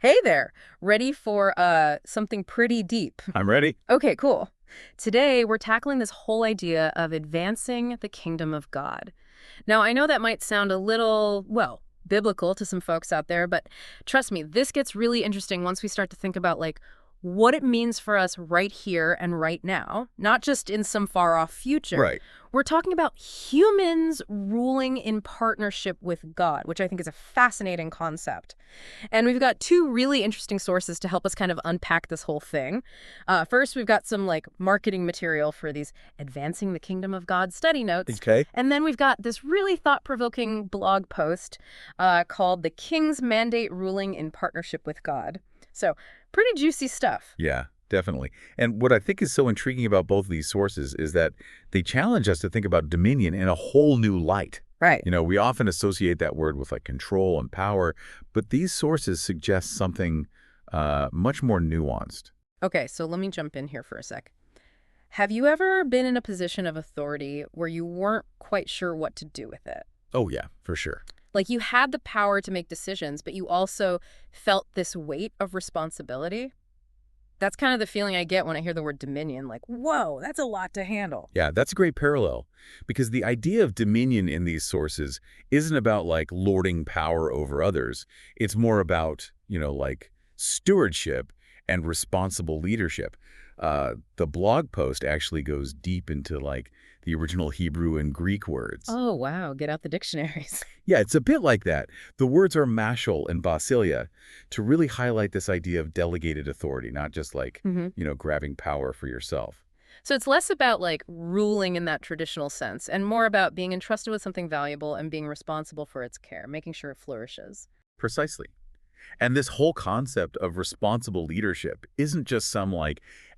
Hey there. Ready for something pretty deep? I'm ready. Okay, cool. Today we're tackling this whole idea of advancing the kingdom of God. Now, I know that might sound a little, well, biblical to some folks out there, but trust me, this gets really interesting once we start to think about what it means for us right here and right now, not just in some far off future. Right. We're talking about humans ruling in partnership with God, which I think is a fascinating concept. And we've got two really interesting sources to help us kind of unpack this whole thing. First, we've got some marketing material for these Advancing the Kingdom of God study notes. Okay. And then we've got this really thought-provoking blog post called The King's Mandate Ruling in Partnership with God. So pretty juicy stuff. Yeah, definitely. And what I think is so intriguing about both of these sources is that they challenge us to think about dominion in a whole new light. Right. We often associate that word with control and power, but these sources suggest something much more nuanced. Okay, so let me jump in here for a sec. Have you ever been in a position of authority where you weren't quite sure what to do with it? Oh, yeah, for sure. Like you had the power to make decisions, but you also felt this weight of responsibility? That's kind of the feeling I get when I hear the word dominion. Like, whoa, that's a lot to handle. Yeah, that's a great parallel because the idea of dominion in these sources isn't about lording power over others. It's more about, stewardship and responsible leadership. The blog post actually goes deep into the original Hebrew and Greek words. Oh, wow. Get out the dictionaries. Yeah, it's a bit like that. The words are mashal and basilia to really highlight this idea of delegated authority, not just grabbing power for yourself. So it's less about ruling in that traditional sense and more about being entrusted with something valuable and being responsible for its care, making sure it flourishes. Precisely. And this whole concept of responsible leadership isn't just some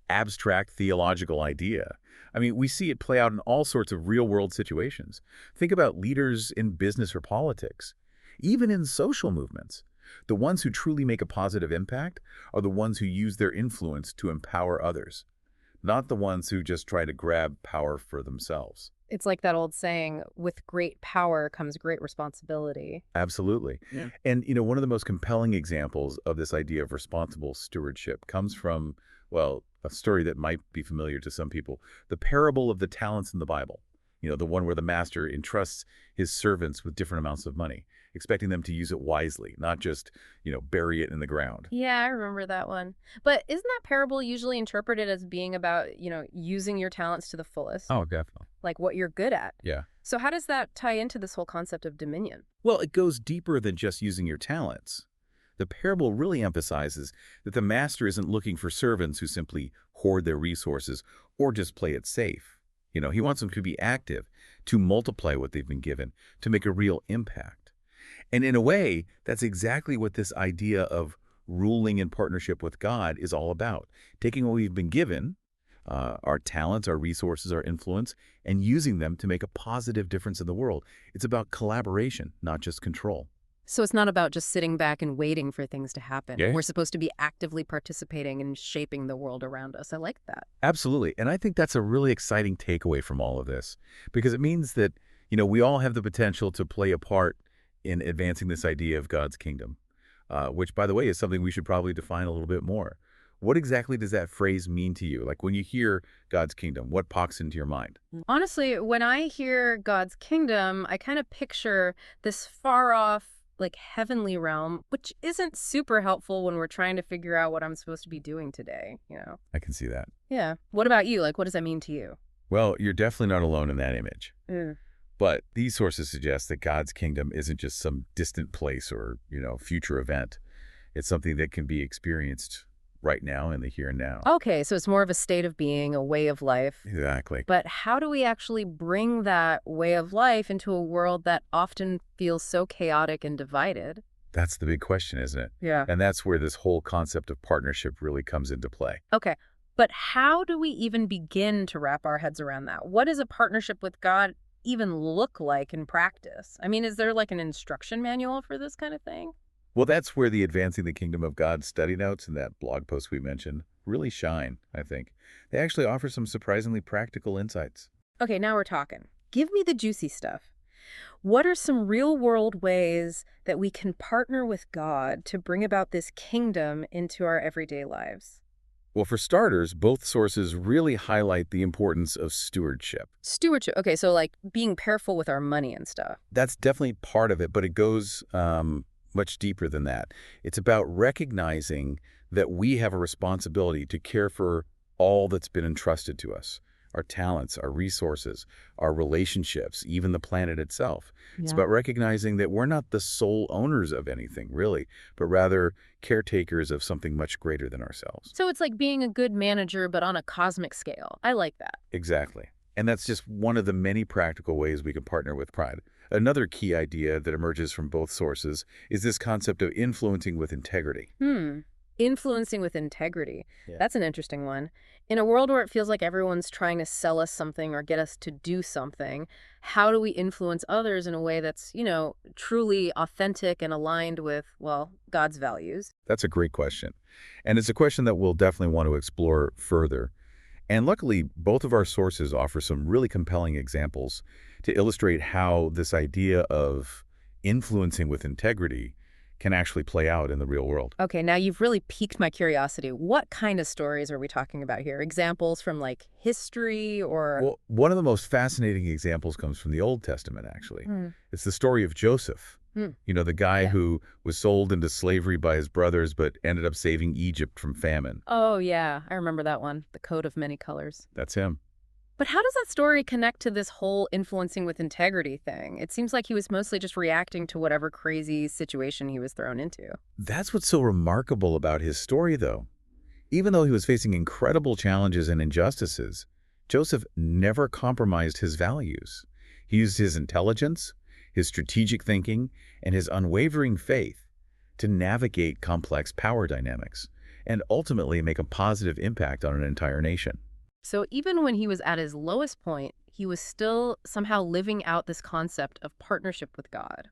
abstract theological idea. I mean, we see it play out in all sorts of real-world situations. Think about leaders in business or politics, even in social movements. The ones who truly make a positive impact are the ones who use their influence to empower others, not the ones who just try to grab power for themselves. It's like that old saying, with great power comes great responsibility. Absolutely. Yeah. And, one of the most compelling examples of this idea of responsible stewardship comes from, well, a story that might be familiar to some people, the parable of the talents in the Bible. The one where the master entrusts his servants with different amounts of money, expecting them to use it wisely, not just, bury it in the ground. Yeah, I remember that one. But isn't that parable usually interpreted as being about, using your talents to the fullest? Oh, definitely. Like what you're good at? Yeah. So how does that tie into this whole concept of dominion? Well, it goes deeper than just using your talents. The parable really emphasizes that the master isn't looking for servants who simply hoard their resources or just play it safe. He wants them to be active, to multiply what they've been given, to make a real impact. And in a way, that's exactly what this idea of ruling in partnership with God is all about. Taking what we've been given, our talents, our resources, our influence, and using them to make a positive difference in the world. It's about collaboration, not just control. So it's not about just sitting back and waiting for things to happen. Yeah. We're supposed to be actively participating and shaping the world around us. I like that. Absolutely. And I think that's a really exciting takeaway from all of this because it means that, we all have the potential to play a part in advancing this idea of God's kingdom, which, by the way, is something we should probably define a little bit more. What exactly does that phrase mean to you? Like when you hear God's kingdom, what pops into your mind? Honestly, when I hear God's kingdom, I kind of picture this far off, heavenly realm, which isn't super helpful when we're trying to figure out what I'm supposed to be doing today. I can see that. Yeah. What about you? What does that mean to you? Well, you're definitely not alone in that image. Mm. But these sources suggest that God's kingdom isn't just some distant place or, future event. It's something that can be experienced right now in the here and now. Okay, so it's more of a state of being, a way of life. Exactly. But how do we actually bring that way of life into a world that often feels so chaotic and divided? That's the big question, isn't it? Yeah. And that's where this whole concept of partnership really comes into play. Okay, but how do we even begin to wrap our heads around that? What does a partnership with God even look like in practice? I mean, is there an instruction manual for this kind of thing? Well, that's where the Advancing the Kingdom of God study notes and that blog post we mentioned really shine, I think. They actually offer some surprisingly practical insights. Okay, now we're talking. Give me the juicy stuff. What are some real-world ways that we can partner with God to bring about this kingdom into our everyday lives? Well, for starters, both sources really highlight the importance of stewardship. Stewardship. Okay, so like being careful with our money and stuff. That's definitely part of it, but it goes much deeper than that. It's about recognizing that we have a responsibility to care for all that's been entrusted to us, our talents, our resources, our relationships, even the planet itself. It's Yeah. about recognizing that we're not the sole owners of anything, really, but rather caretakers of something much greater than ourselves. So it's like being a good manager, but on a cosmic scale. I like that. Exactly. And that's just one of the many practical ways we can partner with pride. Another key idea that emerges from both sources is this concept of influencing with integrity. Hmm. Influencing with integrity. Yeah. That's an interesting one. In a world where it feels like everyone's trying to sell us something or get us to do something, how do we influence others in a way that's, truly authentic and aligned with, well, God's values? That's a great question. And it's a question that we'll definitely want to explore further. And luckily, both of our sources offer some really compelling examples to illustrate how this idea of influencing with integrity can actually play out in the real world. Okay, now you've really piqued my curiosity. What kind of stories are we talking about here? Examples from like history or... Well, one of the most fascinating examples comes from the Old Testament, actually. Hmm. It's the story of Joseph. Hmm. You know, the guy Yeah. who was sold into slavery by his brothers but ended up saving Egypt from famine. Oh, yeah, I remember that one. The coat of many colors. That's him. But how does that story connect to this whole influencing with integrity thing? It seems like he was mostly just reacting to whatever crazy situation he was thrown into. That's what's so remarkable about his story, though. Even though he was facing incredible challenges and injustices, Joseph never compromised his values. He used his intelligence, his strategic thinking, and his unwavering faith to navigate complex power dynamics and ultimately make a positive impact on an entire nation. So even when he was at his lowest point, he was still somehow living out this concept of partnership with God.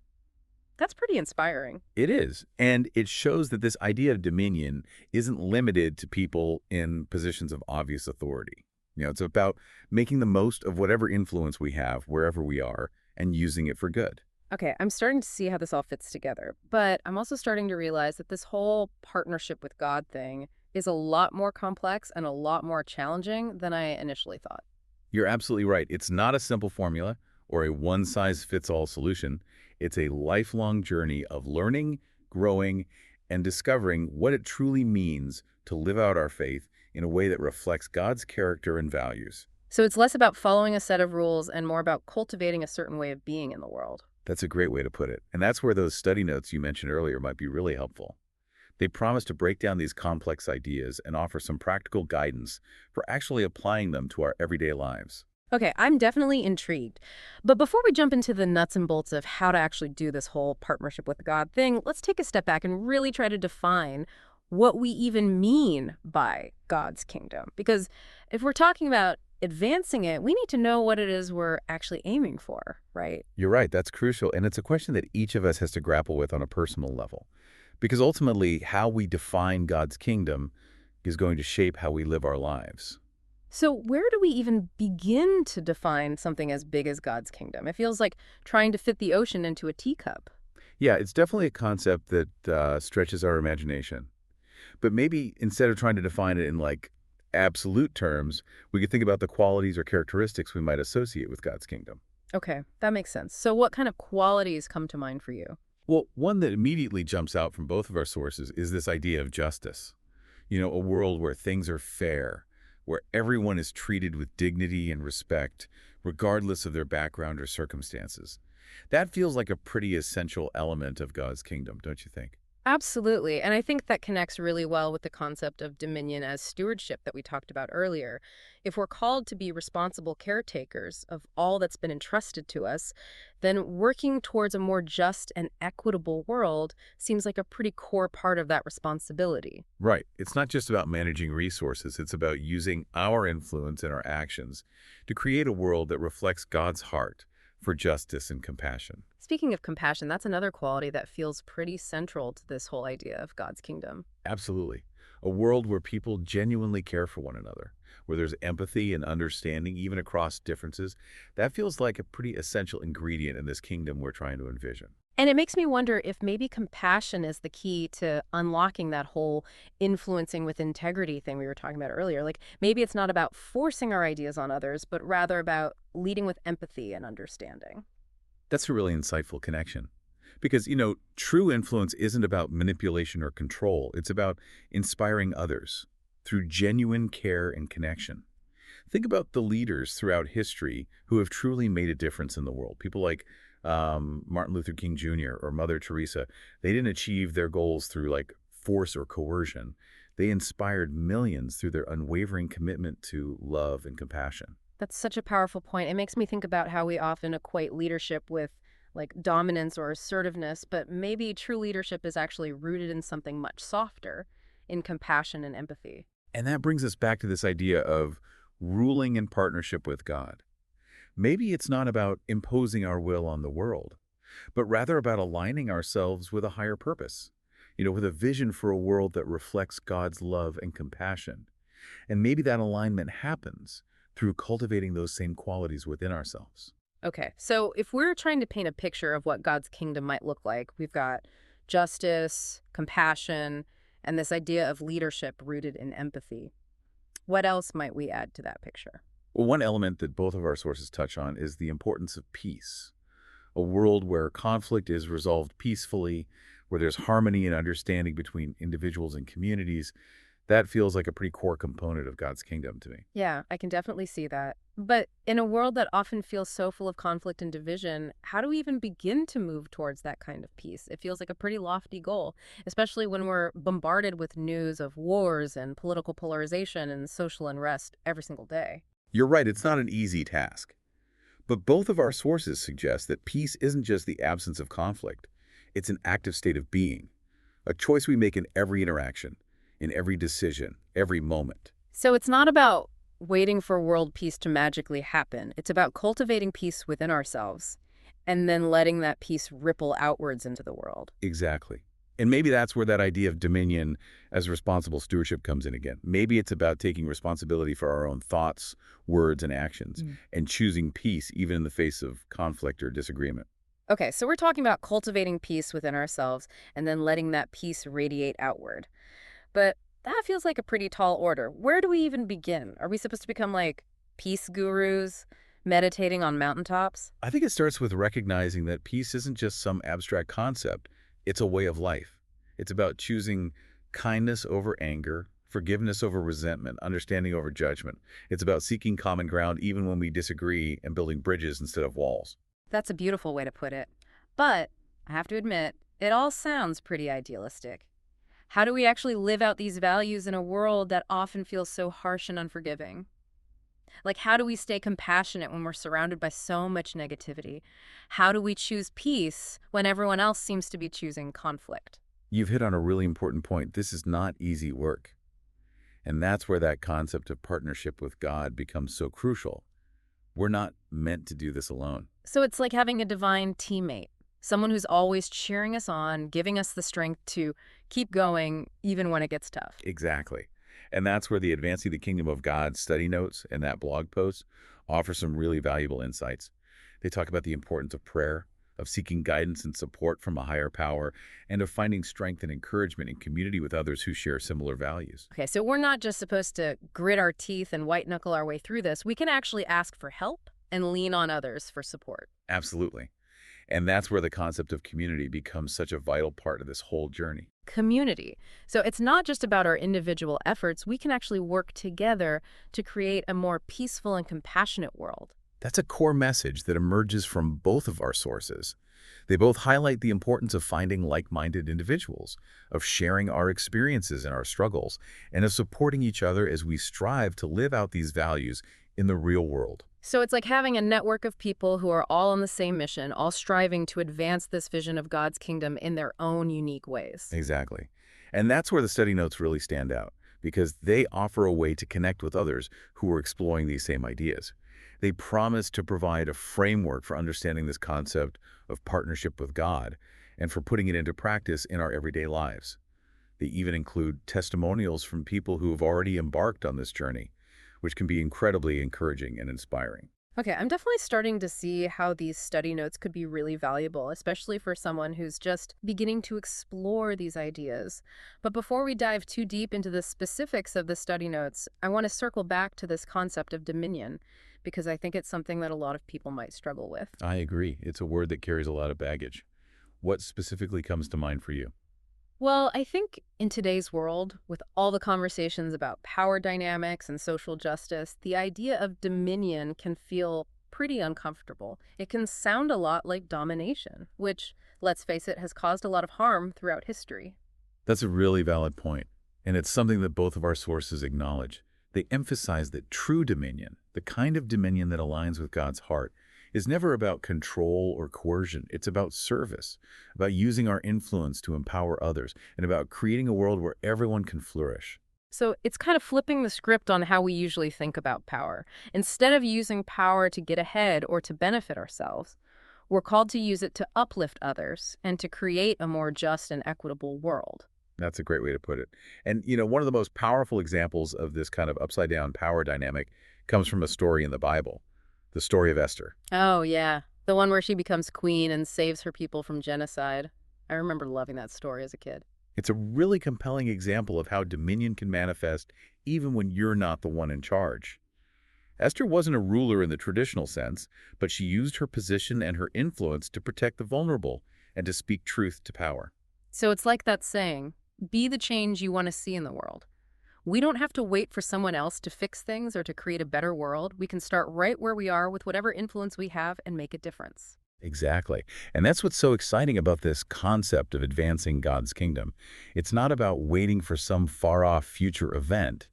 That's pretty inspiring. It is, and it shows that this idea of dominion isn't limited to people in positions of obvious authority. You know, it's about making the most of whatever influence we have wherever we are and using it for good. Okay, I'm starting to see how this all fits together, but I'm also starting to realize that this whole partnership with God thing is a lot more complex and a lot more challenging than I initially thought. You're absolutely right. It's not a simple formula or a one-size-fits-all solution. It's a lifelong journey of learning, growing, and discovering what it truly means to live out our faith in a way that reflects God's character and values. So it's less about following a set of rules and more about cultivating a certain way of being in the world. That's a great way to put it. And that's where those study notes you mentioned earlier might be really helpful. They promise to break down these complex ideas and offer some practical guidance for actually applying them to our everyday lives. Okay, I'm definitely intrigued. But before we jump into the nuts and bolts of how to actually do this whole partnership with God thing, let's take a step back and really try to define what we even mean by God's kingdom. Because if we're talking about advancing it, we need to know what it is we're actually aiming for, right? You're right, that's crucial, and it's a question that each of us has to grapple with on a personal level. Because ultimately, how we define God's kingdom is going to shape how we live our lives. So where do we even begin to define something as big as God's kingdom? It feels like trying to fit the ocean into a teacup. Yeah, it's definitely a concept that stretches our imagination. But maybe instead of trying to define it in like absolute terms, we could think about the qualities or characteristics we might associate with God's kingdom. Okay, that makes sense. So what kind of qualities come to mind for you? Well, one that immediately jumps out from both of our sources is this idea of justice. You know, a world where things are fair, where everyone is treated with dignity and respect, regardless of their background or circumstances. That feels like a pretty essential element of God's kingdom, don't you think? Absolutely. And I think that connects really well with the concept of dominion as stewardship that we talked about earlier. If we're called to be responsible caretakers of all that's been entrusted to us, then working towards a more just and equitable world seems like a pretty core part of that responsibility. Right. It's not just about managing resources. It's about using our influence and our actions to create a world that reflects God's heart for justice and compassion. Speaking of compassion, that's another quality that feels pretty central to this whole idea of God's kingdom. Absolutely. A world where people genuinely care for one another, where there's empathy and understanding even across differences. That feels like a pretty essential ingredient in this kingdom we're trying to envision. And it makes me wonder if maybe compassion is the key to unlocking that whole influencing with integrity thing we were talking about earlier. Like maybe it's not about forcing our ideas on others, but rather about leading with empathy and understanding. That's a really insightful connection. Because, true influence isn't about manipulation or control. It's about inspiring others through genuine care and connection. Think about the leaders throughout history who have truly made a difference in the world. People like Martin Luther King Jr. or Mother Teresa. They didn't achieve their goals through like force or coercion. They inspired millions through their unwavering commitment to love and compassion. That's such a powerful point. It makes me think about how we often equate leadership with like dominance or assertiveness, but maybe true leadership is actually rooted in something much softer, in compassion and empathy. And that brings us back to this idea of ruling in partnership with God. Maybe it's not about imposing our will on the world, but rather about aligning ourselves with a higher purpose, with a vision for a world that reflects God's love and compassion. And maybe that alignment happens through cultivating those same qualities within ourselves. Okay, so if we're trying to paint a picture of what God's kingdom might look like, we've got justice, compassion, and this idea of leadership rooted in empathy. What else might we add to that picture? Well, one element that both of our sources touch on is the importance of peace. A world where conflict is resolved peacefully, where there's harmony and understanding between individuals and communities. That feels like a pretty core component of God's kingdom to me. Yeah, I can definitely see that. But in a world that often feels so full of conflict and division, how do we even begin to move towards that kind of peace? It feels like a pretty lofty goal, especially when we're bombarded with news of wars and political polarization and social unrest every single day. You're right, it's not an easy task. But both of our sources suggest that peace isn't just the absence of conflict. It's an active state of being, a choice we make in every interaction, in every decision, every moment. So it's not about waiting for world peace to magically happen. It's about cultivating peace within ourselves and then letting that peace ripple outwards into the world. Exactly. And maybe that's where that idea of dominion as responsible stewardship comes in again. Maybe it's about taking responsibility for our own thoughts, words, and actions, and choosing peace even in the face of conflict or disagreement. Okay, so we're talking about cultivating peace within ourselves and then letting that peace radiate outward. But that feels like a pretty tall order. Where do we even begin? Are we supposed to become like peace gurus, meditating on mountaintops? I think it starts with recognizing that peace isn't just some abstract concept. It's a way of life. It's about choosing kindness over anger, forgiveness over resentment, understanding over judgment. It's about seeking common ground even when we disagree and building bridges instead of walls. That's a beautiful way to put it. But I have to admit, it all sounds pretty idealistic. How do we actually live out these values in a world that often feels so harsh and unforgiving? Like, how do we stay compassionate when we're surrounded by so much negativity? How do we choose peace when everyone else seems to be choosing conflict? You've hit on a really important point. This is not easy work. And that's where that concept of partnership with God becomes so crucial. We're not meant to do this alone. So it's like having a divine teammate, someone who's always cheering us on, giving us the strength to keep going even when it gets tough. Exactly. And that's where the Advancing the Kingdom of God study notes and that blog post offer some really valuable insights. They talk about the importance of prayer, of seeking guidance and support from a higher power, and of finding strength and encouragement in community with others who share similar values. Okay, so we're not just supposed to grit our teeth and white knuckle our way through this. We can actually ask for help and lean on others for support. Absolutely. And that's where the concept of community becomes such a vital part of this whole journey. Community. So it's not just about our individual efforts. We can actually work together to create a more peaceful and compassionate world. That's a core message that emerges from both of our sources. They both highlight the importance of finding like-minded individuals, of sharing our experiences and our struggles, and of supporting each other as we strive to live out these values in the real world. So it's like having a network of people who are all on the same mission, all striving to advance this vision of God's kingdom in their own unique ways. Exactly. And that's where the study notes really stand out, because they offer a way to connect with others who are exploring these same ideas. They promise to provide a framework for understanding this concept of partnership with God and for putting it into practice in our everyday lives. They even include testimonials from people who have already embarked on this journey, which can be incredibly encouraging and inspiring. Okay, I'm definitely starting to see how these study notes could be really valuable, especially for someone who's just beginning to explore these ideas. But before we dive too deep into the specifics of the study notes, I want to circle back to this concept of dominion, because I think it's something that a lot of people might struggle with. I agree. It's a word that carries a lot of baggage. What specifically comes to mind for you? Well, I think in today's world, with all the conversations about power dynamics and social justice, the idea of dominion can feel pretty uncomfortable. It can sound a lot like domination, which, let's face it, has caused a lot of harm throughout history. That's a really valid point, and it's something that both of our sources acknowledge. They emphasize that true dominion, the kind of dominion that aligns with God's heart, is never about control or coercion. It's about service, about using our influence to empower others, and about creating a world where everyone can flourish. So it's kind of flipping the script on how we usually think about power. Instead of using power to get ahead or to benefit ourselves, we're called to use it to uplift others and to create a more just and equitable world. That's a great way to put it. And, one of the most powerful examples of this kind of upside-down power dynamic comes from a story in the Bible, the story of Esther. Oh, yeah. The one where she becomes queen and saves her people from genocide. I remember loving that story as a kid. It's a really compelling example of how dominion can manifest even when you're not the one in charge. Esther wasn't a ruler in the traditional sense, but she used her position and her influence to protect the vulnerable and to speak truth to power. So it's like that saying, be the change you want to see in the world. We don't have to wait for someone else to fix things or to create a better world. We can start right where we are with whatever influence we have and make a difference. Exactly. And that's what's so exciting about this concept of advancing God's kingdom. It's not about waiting for some far-off future event.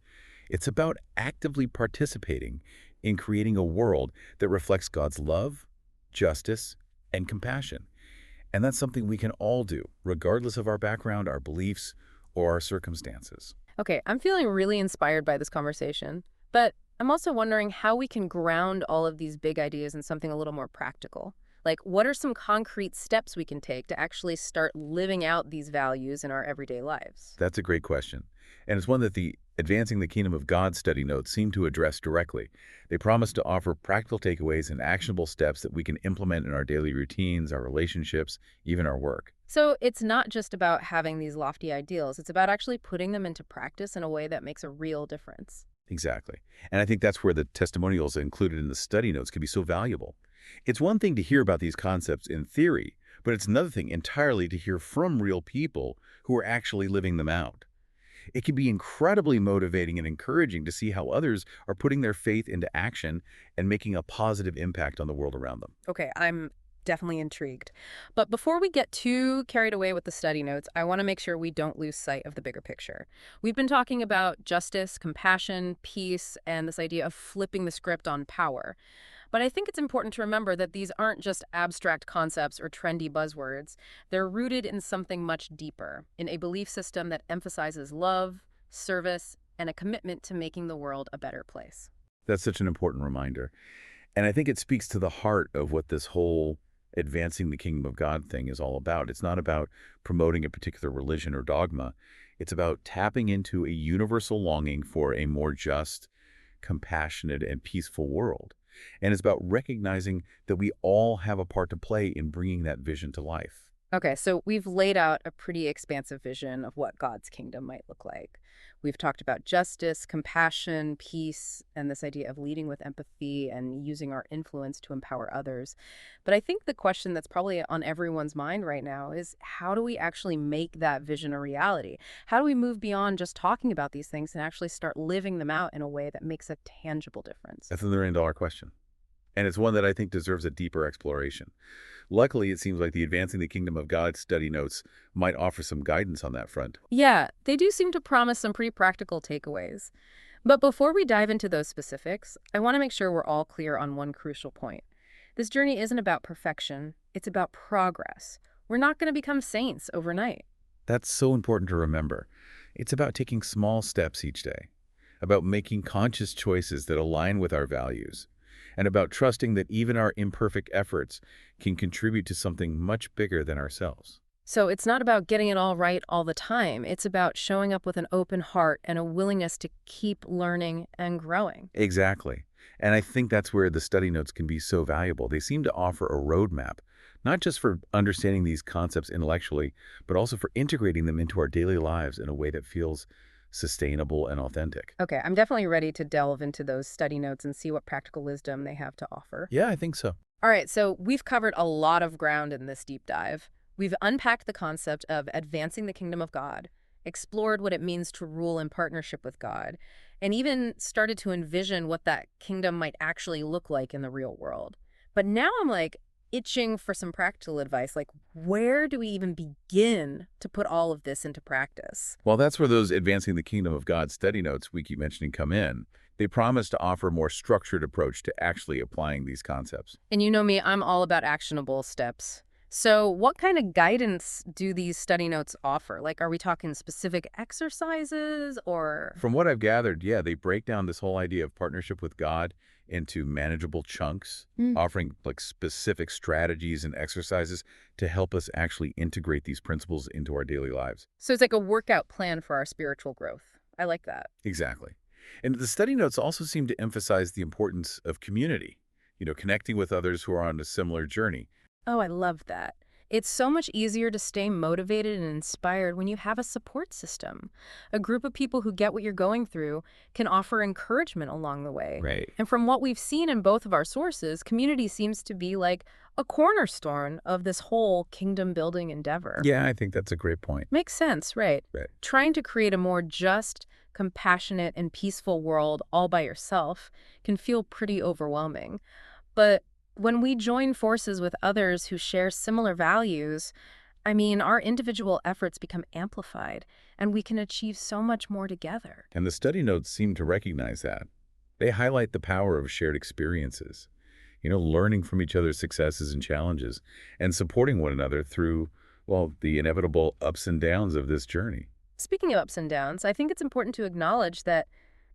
It's about actively participating in creating a world that reflects God's love, justice, and compassion. And that's something we can all do, regardless of our background, our beliefs, or our circumstances. Okay, I'm feeling really inspired by this conversation, but I'm also wondering how we can ground all of these big ideas in something a little more practical. Like, what are some concrete steps we can take to actually start living out these values in our everyday lives? That's a great question. And it's one that the Advancing the Kingdom of God study notes seem to address directly. They promise to offer practical takeaways and actionable steps that we can implement in our daily routines, our relationships, even our work. So it's not just about having these lofty ideals, it's about actually putting them into practice in a way that makes a real difference. Exactly. And I think that's where the testimonials included in the study notes can be so valuable. It's one thing to hear about these concepts in theory, but it's another thing entirely to hear from real people who are actually living them out. It can be incredibly motivating and encouraging to see how others are putting their faith into action and making a positive impact on the world around them. Okay, I'm definitely intrigued. But before we get too carried away with the study notes, I want to make sure we don't lose sight of the bigger picture. We've been talking about justice, compassion, peace, and this idea of flipping the script on power. But I think it's important to remember that these aren't just abstract concepts or trendy buzzwords. They're rooted in something much deeper, in a belief system that emphasizes love, service, and a commitment to making the world a better place. That's such an important reminder. And I think it speaks to the heart of what this whole advancing the kingdom of God thing is all about. It's not about promoting a particular religion or dogma. It's about tapping into a universal longing for a more just, compassionate, and peaceful world. And it's about recognizing that we all have a part to play in bringing that vision to life. Okay, so we've laid out a pretty expansive vision of what God's kingdom might look like. We've talked about justice, compassion, peace, and this idea of leading with empathy and using our influence to empower others. But I think the question that's probably on everyone's mind right now is, how do we actually make that vision a reality? How do we move beyond just talking about these things and actually start living them out in a way that makes a tangible difference? That's the million-dollar question. And it's one that I think deserves a deeper exploration. Luckily, it seems like the Advancing the Kingdom of God study notes might offer some guidance on that front. Yeah, they do seem to promise some pretty practical takeaways. But before we dive into those specifics, I want to make sure we're all clear on one crucial point. This journey isn't about perfection, it's about progress. We're not going to become saints overnight. That's so important to remember. It's about taking small steps each day, about making conscious choices that align with our values, and about trusting that even our imperfect efforts can contribute to something much bigger than ourselves. So it's not about getting it all right all the time. It's about showing up with an open heart and a willingness to keep learning and growing. Exactly. And I think that's where the study notes can be so valuable. They seem to offer a roadmap, not just for understanding these concepts intellectually, but also for integrating them into our daily lives in a way that feels sustainable and authentic. Okay, I'm definitely ready to delve into those study notes and see what practical wisdom they have to offer. Yeah, I think so. All right, so we've covered a lot of ground in this deep dive. We've unpacked the concept of advancing the kingdom of God, explored what it means to rule in partnership with God, and even started to envision what that kingdom might actually look like in the real world. But now I'm like itching for some practical advice. Like, where do we even begin to put all of this into practice? Well, that's where those Advancing the Kingdom of God study notes we keep mentioning come in. They promise to offer a more structured approach to actually applying these concepts. And you know me, I'm all about actionable steps. So, what kind of guidance do these study notes offer? Like, are we talking specific exercises or? From what I've gathered, yeah, they break down this whole idea of partnership with God into manageable chunks, Mm. offering like specific strategies and exercises to help us actually integrate these principles into our daily lives. So, it's like a workout plan for our spiritual growth. I like that. Exactly. And the study notes also seem to emphasize the importance of community, connecting with others who are on a similar journey. Oh, I love that. It's so much easier to stay motivated and inspired when you have a support system. A group of people who get what you're going through can offer encouragement along the way. Right. And from what we've seen in both of our sources, community seems to be like a cornerstone of this whole kingdom building endeavor. Yeah, I think that's a great point. Makes sense, right? Right. Trying to create a more just, compassionate, and peaceful world all by yourself can feel pretty overwhelming. But when we join forces with others who share similar values, I mean, our individual efforts become amplified, and we can achieve so much more together. And the study notes seem to recognize that. They highlight the power of shared experiences, learning from each other's successes and challenges, and supporting one another through, well, the inevitable ups and downs of this journey. Speaking of ups and downs, I think it's important to acknowledge that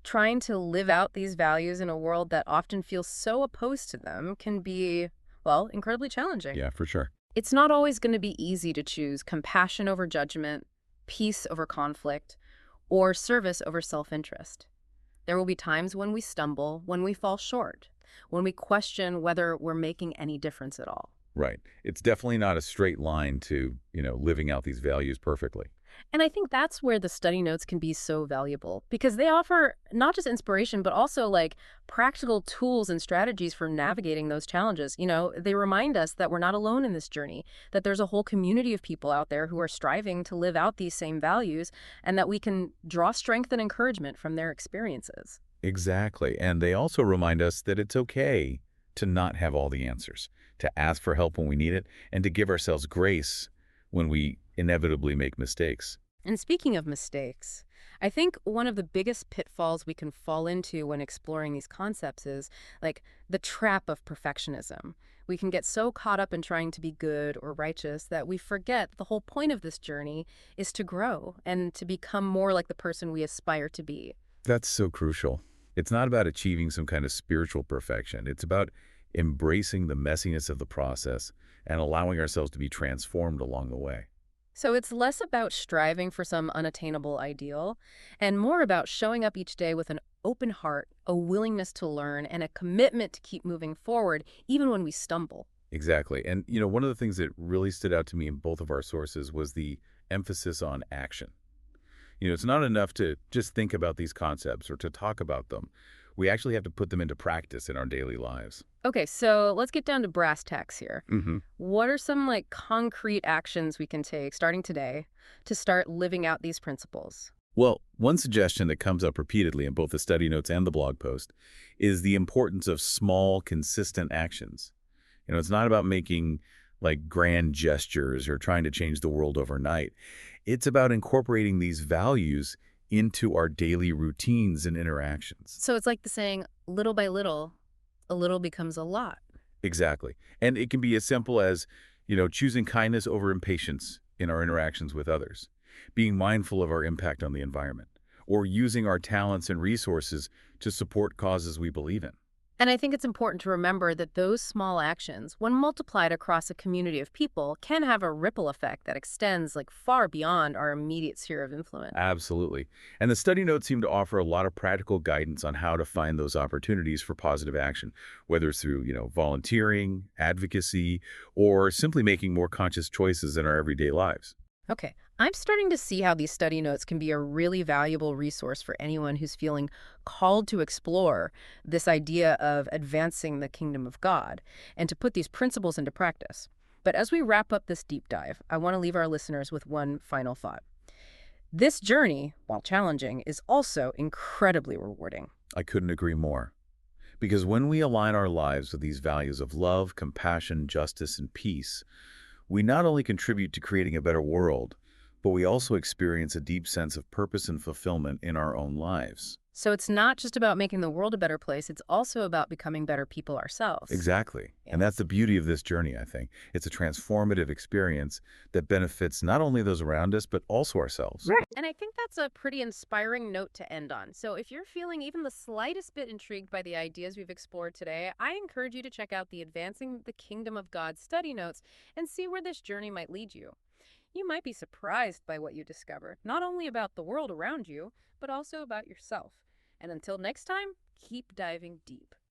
trying to live out these values in a world that often feels so opposed to them can be, well, incredibly challenging. Yeah, for sure. It's not always going to be easy to choose compassion over judgment, peace over conflict, or service over self-interest. There will be times when we stumble, when we fall short, when we question whether we're making any difference at all. Right. It's definitely not a straight line to, living out these values perfectly. And I think that's where the study notes can be so valuable because they offer not just inspiration, but also like practical tools and strategies for navigating those challenges. They remind us that we're not alone in this journey, that there's a whole community of people out there who are striving to live out these same values, and that we can draw strength and encouragement from their experiences. Exactly. And they also remind us that it's okay to not have all the answers, to ask for help when we need it, and to give ourselves grace when we inevitably make mistakes. And speaking of mistakes, I think one of the biggest pitfalls we can fall into when exploring these concepts is like the trap of perfectionism. We can get so caught up in trying to be good or righteous that we forget the whole point of this journey is to grow and to become more like the person we aspire to be. That's so crucial. It's not about achieving some kind of spiritual perfection. It's about embracing the messiness of the process and allowing ourselves to be transformed along the way. So it's less about striving for some unattainable ideal and more about showing up each day with an open heart, a willingness to learn, and a commitment to keep moving forward even when we stumble. Exactly. And, one of the things that really stood out to me in both of our sources was the emphasis on action. It's not enough to just think about these concepts or to talk about them. We actually have to put them into practice in our daily lives. Okay, so let's get down to brass tacks here. Mm-hmm. What are some like concrete actions we can take starting today to start living out these principles? Well, one suggestion that comes up repeatedly in both the study notes and the blog post is the importance of small, consistent actions. It's not about making like grand gestures or trying to change the world overnight. It's about incorporating these values into our daily routines and interactions. So it's like the saying, little by little, a little becomes a lot. Exactly. And it can be as simple as, choosing kindness over impatience in our interactions with others, being mindful of our impact on the environment, or using our talents and resources to support causes we believe in. And I think it's important to remember that those small actions, when multiplied across a community of people, can have a ripple effect that extends like far beyond our immediate sphere of influence. Absolutely. And the study notes seem to offer a lot of practical guidance on how to find those opportunities for positive action, whether it's through, volunteering, advocacy, or simply making more conscious choices in our everyday lives. Okay, I'm starting to see how these study notes can be a really valuable resource for anyone who's feeling called to explore this idea of advancing the kingdom of God and to put these principles into practice. But as we wrap up this deep dive, I want to leave our listeners with one final thought. This journey, while challenging, is also incredibly rewarding. I couldn't agree more. Because when we align our lives with these values of love, compassion, justice, and peace, we not only contribute to creating a better world, but we also experience a deep sense of purpose and fulfillment in our own lives. So it's not just about making the world a better place, it's also about becoming better people ourselves. Exactly. Yeah. And that's the beauty of this journey, I think. It's a transformative experience that benefits not only those around us, but also ourselves. Right. And I think that's a pretty inspiring note to end on. So if you're feeling even the slightest bit intrigued by the ideas we've explored today, I encourage you to check out the Advancing the Kingdom of God study notes and see where this journey might lead you. You might be surprised by what you discover, not only about the world around you, but also about yourself. And until next time, keep diving deep.